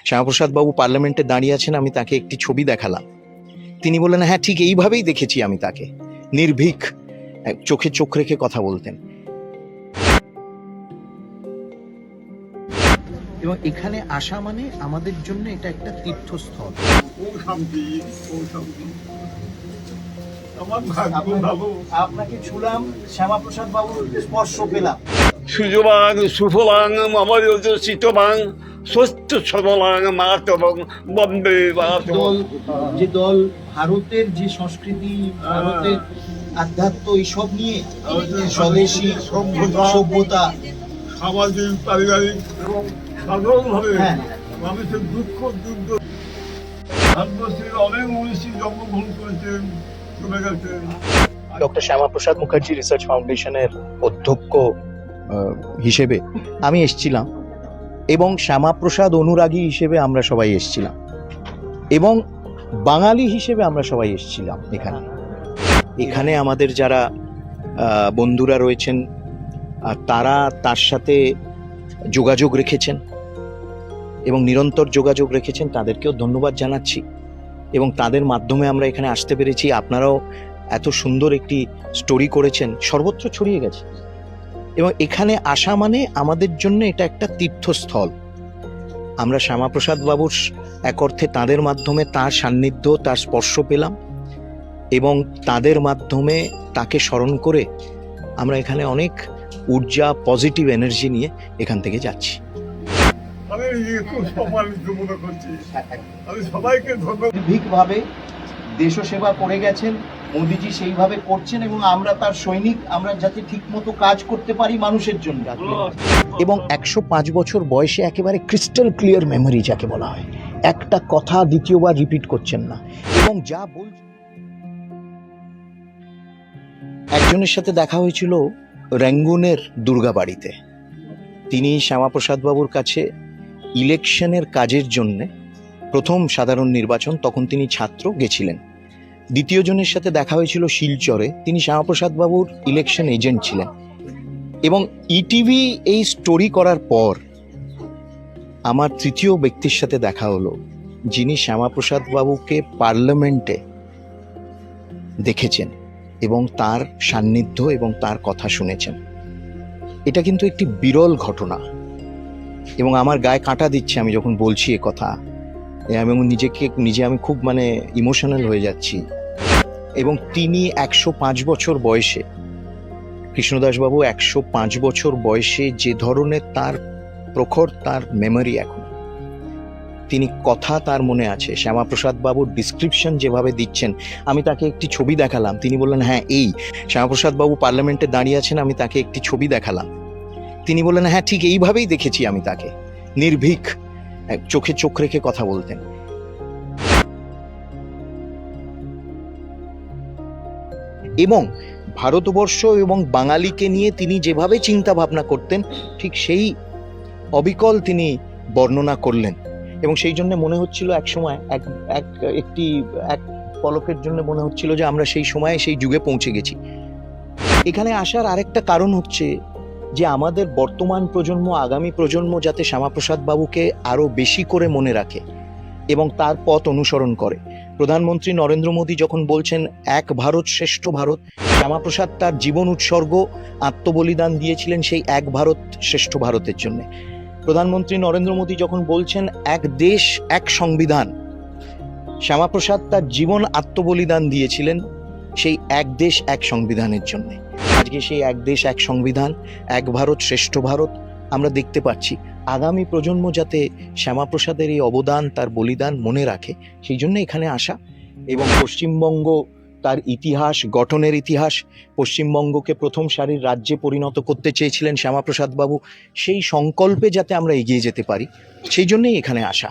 শ্যামাপ্রসাদ বাবু পার্লামেন্টে দাঁড়িয়ে আছেন, আমি তাকে একটি ছবি দেখালাম। তিনি বললেন, হ্যাঁ ঠিক এইভাবেই দেখেছি আমি তাকে। নির্ভীক, চোখে চোখ রেখে কথা বলতেন। এবং এখানে আসা মানে আমাদের জন্য এটা একটা তীর্থস্থল। আপনাকে ছুলাম, শ্যামাপ্রসাদ বাবুর স্পর্শ পেলাম। সুজবাং সুফলাং মম যোজসিতবাং স্বস্তি সবলাং মাতরং বন্দে মাতরং। যে দল ভারতের যে সংস্কৃতি, ভারতের আধ্যাত্ম এইসব নিয়ে স্বদেশী সভ্যতা, সামাজিক পারিবারিক এবং সাধারণভাবে হ্যাঁ, মানুষের দুঃখ যুদ্ধ, ভারতবর্ষের অনেক মনীষী জন্মগ্রহণ করেছেন, চলে গেছেন। ডক্টর শ্যামাপ্রসাদ মুখার্জি রিসার্চ ফাউন্ডেশনের অধ্যক্ষ হিসেবে আমি এসেছিলাম, এবং শ্যামাপ্রসাদ অনুরাগী হিসেবে আমরা সবাই এসেছিলাম, এবং বাঙালি হিসেবে আমরা সবাই এসেছিলাম। এখানে আমাদের যারা বন্ধুরা রয়েছেন তারা তার সাথে যোগাযোগ রেখেছেন এবং নিরন্তর যোগাযোগ রেখেছেন, তাদেরকেও ধন্যবাদ জানাচ্ছি। এবং তাদের মাধ্যমে আমরা এখানে আসতে পেরেছি। আপনারাও এত সুন্দর একটি স্টোরি করেছেন, সর্বত্র ছড়িয়ে গেছে। এবং এখানে আসা মানে আমাদের জন্য এটা একটা তীর্থস্থল। আমরা শ্যামাপ্রসাদ বাবুর এক অর্থে তাদের মাধ্যমে তার সান্নিধ্য, তার স্পর্শ পেলাম, এবং তাদের মাধ্যমে তাকে স্মরণ করে আমরা এখানে অনেক ঊর্জা, পজিটিভ এনার্জি নিয়ে এখান থেকে যাচ্ছি। আমি খুব সম্মানিত মনে করছি। আমি সবাইকে ধন্যবাদ। নির্ভীকভাবে দেশসেবা করে গেছেন, মোদিজি সেইভাবে করছেন, এবং আমরা তার সৈনিক। আমরা যাতে ঠিক মতো কাজ করতে পারি মানুষের জন্য। এবং 105 বছর বয়সে একেবারে ক্রিস্টাল ক্লিয়ার মেমোরি যাকে বলা হয়, একটা কথা দ্বিতীয়বার রিপিট করছেন না, এবং যা বলছেন। একজনের সাথে দেখা হয়েছিল রেঙ্গুনের দুর্গাবাড়িতে। তিনি শ্যামাপ্রসাদ বাবুর কাছে ইলেকশনের কাজের জন্যে, প্রথম সাধারণ নির্বাচন, তখন তিনি ছাত্র, গেছিলেন। দ্বিতীয় জনের সাথে দেখা হয়েছিল শিলচরে, তিনি শ্যামাপ্রসাদ বাবুর ইলেকশন এজেন্ট ছিলেন। এবং ইটিভি এই স্টোরি করার পর আমার তৃতীয় ব্যক্তির সাথে দেখা হলো, যিনি শ্যামাপ্রসাদ বাবুকে পার্লামেন্টে দেখেছেন এবং তার সান্নিধ্য এবং তার কথা শুনেছেন। এটা কিন্তু একটি বিরল ঘটনা, এবং আমার গায়ে কাঁটা দিচ্ছে আমি যখন বলছি এ কথা। এবং নিজে আমি খুব ইমোশনাল হয়ে যাচ্ছি। এবং তিনি 105 বছর বয়সে, কৃষ্ণদাসবাবু 105 বছর বয়সে যে ধরনের তার প্রখর তার মেমোরি, এখন তিনি কথা তার মনে আছে। শ্যামাপ্রসাদ বাবুর ডিসক্রিপশন যেভাবে দিচ্ছেন, আমি তাকে একটি ছবি দেখালাম। তিনি বললেন, হ্যাঁ এই শ্যামাপ্রসাদ বাবু পার্লামেন্টে দাঁড়িয়ে আছেন, আমি তাকে একটি ছবি দেখালাম। তিনি বললেন, হ্যাঁ ঠিক এইভাবেই দেখেছি আমি তাকে। নির্ভীক, চোখে চোখ রেখে কথা বলতেন। এবং ভারতবর্ষ এবং বাঙালিকে নিয়ে তিনি যেভাবে চিন্তা ভাবনা করতেন, ঠিক সেই অবিকল তিনি বর্ণনা করলেন। এবং সেই জন্য মনে হচ্ছিল এক সময়, এক পলকের জন্য মনে হচ্ছিল যে আমরা সেই সময়ে সেই যুগে পৌঁছে গেছি। এখানে আসার আরেকটা কারণ হচ্ছে যে আমাদের বর্তমান প্রজন্ম, আগামী প্রজন্ম যাতে শ্যামাপ্রসাদ বাবুকে আরো বেশি করে মনে রাখে এবং তার পথ অনুসরণ করে। প্রধানমন্ত্রী নরেন্দ্র মোদী যখন বলছেন এক ভারত শ্রেষ্ঠ ভারত, শ্যামাপ্রসাদ তার জীবন উৎসর্গ, আত্মবলিদান দিয়েছিলেন সেই এক ভারত শ্রেষ্ঠ ভারতের জন্য। প্রধানমন্ত্রী নরেন্দ্র মোদী যখন বলছেন এক দেশ এক সংবিধান, শ্যামাপ্রসাদ তার জীবন আত্মবলিদান দিয়েছিলেন সেই এক দেশ এক সংবিধানের জন্য। আজকে সেই এক দেশ এক সংবিধান, এক ভারত শ্রেষ্ঠ ভারত আমরা দেখতে পাচ্ছি। আগামী প্রজন্ম যাতে শ্যামাপ্রসাদের এই অবদান, তার বলিদান মনে রাখে, সেই জন্য এখানে আসা। এবং পশ্চিমবঙ্গ, তার ইতিহাস, গঠনের ইতিহাস, পশ্চিমবঙ্গকে প্রথম সারির রাজ্যে পরিণত করতে চেয়েছিলেন শ্যামাপ্রসাদ বাবু। সেই সংকল্পে যাতে আমরা এগিয়ে যেতে পারি, সেই জন্যই এখানে আসা।